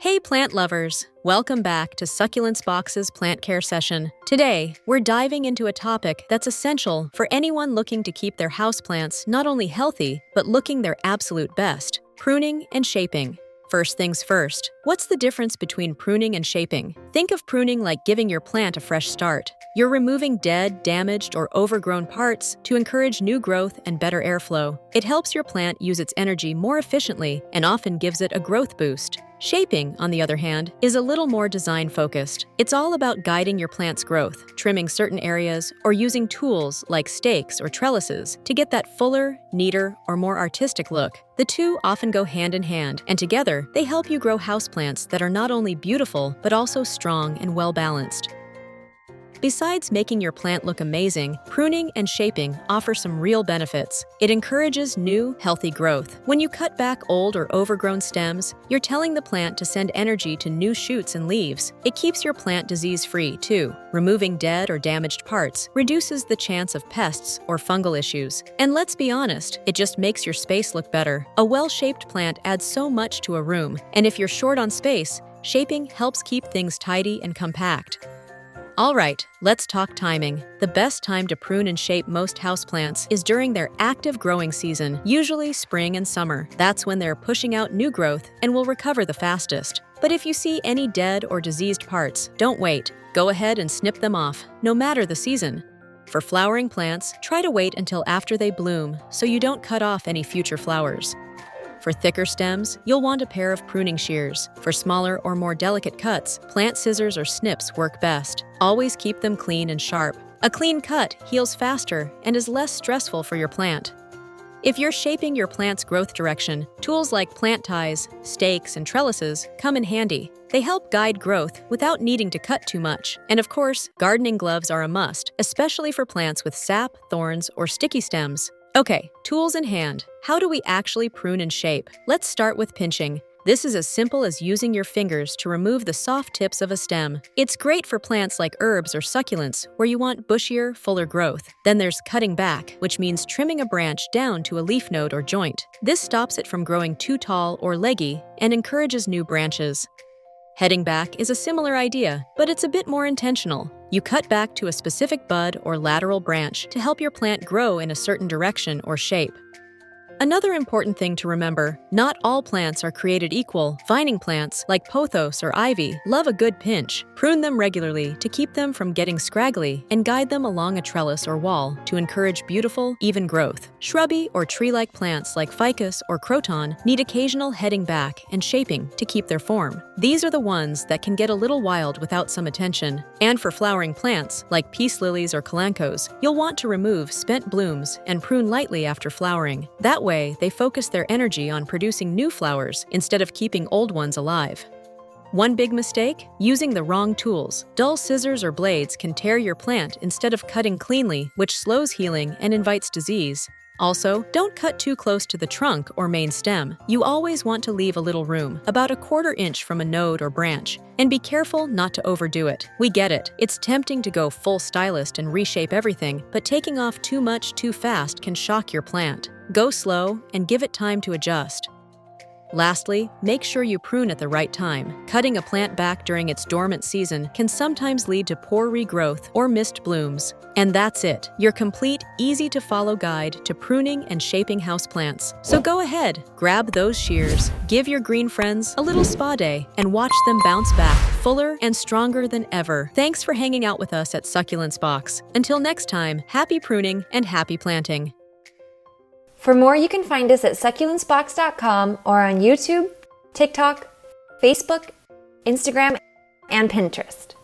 Hey plant lovers! Welcome back to Succulents Box's plant care session. Today, we're diving into a topic that's essential for anyone looking to keep their houseplants not only healthy, but looking their absolute best: pruning and shaping. First things first, what's the difference between pruning and shaping? Think of pruning like giving your plant a fresh start. You're removing dead, damaged, or overgrown parts to encourage new growth and better airflow. It helps your plant use its energy more efficiently and often gives it a growth boost. Shaping, on the other hand, is a little more design-focused. It's all about guiding your plant's growth, trimming certain areas, or using tools like stakes or trellises to get that fuller, neater, or more artistic look. The two often go hand in hand, and together, they help you grow houseplants that are not only beautiful, but also strong and well-balanced. Besides making your plant look amazing, pruning and shaping offer some real benefits. It encourages new, healthy growth. When you cut back old or overgrown stems, you're telling the plant to send energy to new shoots and leaves. It keeps your plant disease-free, too. Removing dead or damaged parts reduces the chance of pests or fungal issues. And let's be honest, it just makes your space look better. A well-shaped plant adds so much to a room, and if you're short on space, shaping helps keep things tidy and compact. All right, let's talk timing. The best time to prune and shape most houseplants is during their active growing season, usually spring and summer. That's when they're pushing out new growth and will recover the fastest. But if you see any dead or diseased parts, don't wait. Go ahead and snip them off, no matter the season. For flowering plants, try to wait until after they bloom so you don't cut off any future flowers. For thicker stems, you'll want a pair of pruning shears. For smaller or more delicate cuts, plant scissors or snips work best. Always keep them clean and sharp. A clean cut heals faster and is less stressful for your plant. If you're shaping your plant's growth direction, tools like plant ties, stakes, and trellises come in handy. They help guide growth without needing to cut too much. And of course, gardening gloves are a must, especially for plants with sap, thorns, or sticky stems. Okay, tools in hand. How do we actually prune and shape? Let's start with pinching. This is as simple as using your fingers to remove the soft tips of a stem. It's great for plants like herbs or succulents, where you want bushier, fuller growth. Then there's cutting back, which means trimming a branch down to a leaf node or joint. This stops it from growing too tall or leggy and encourages new branches. Heading back is a similar idea, but it's a bit more intentional. You cut back to a specific bud or lateral branch to help your plant grow in a certain direction or shape. Another important thing to remember, not all plants are created equal. Vining plants, like pothos or ivy, love a good pinch. Prune them regularly to keep them from getting scraggly and guide them along a trellis or wall to encourage beautiful, even growth. Shrubby or tree-like plants like ficus or croton need occasional heading back and shaping to keep their form. These are the ones that can get a little wild without some attention. And for flowering plants, like peace lilies or calancos, you'll want to remove spent blooms and prune lightly after flowering. That way, they focus their energy on producing new flowers instead of keeping old ones alive. One big mistake? Using the wrong tools. Dull scissors or blades can tear your plant instead of cutting cleanly, which slows healing and invites disease. Also, don't cut too close to the trunk or main stem. You always want to leave a little room, about a quarter inch from a node or branch. And be careful not to overdo it. We get it. It's tempting to go full stylist and reshape everything, but taking off too much too fast can shock your plant. Go slow and give it time to adjust. Lastly, make sure you prune at the right time. Cutting a plant back during its dormant season can sometimes lead to poor regrowth or missed blooms. And that's it, your complete, easy-to-follow guide to pruning and shaping houseplants. So go ahead, grab those shears, give your green friends a little spa day, and watch them bounce back fuller and stronger than ever. Thanks for hanging out with us at Succulents Box. Until next time, happy pruning and happy planting. For more, you can find us at succulentsbox.com or on YouTube, TikTok, Facebook, Instagram, and Pinterest.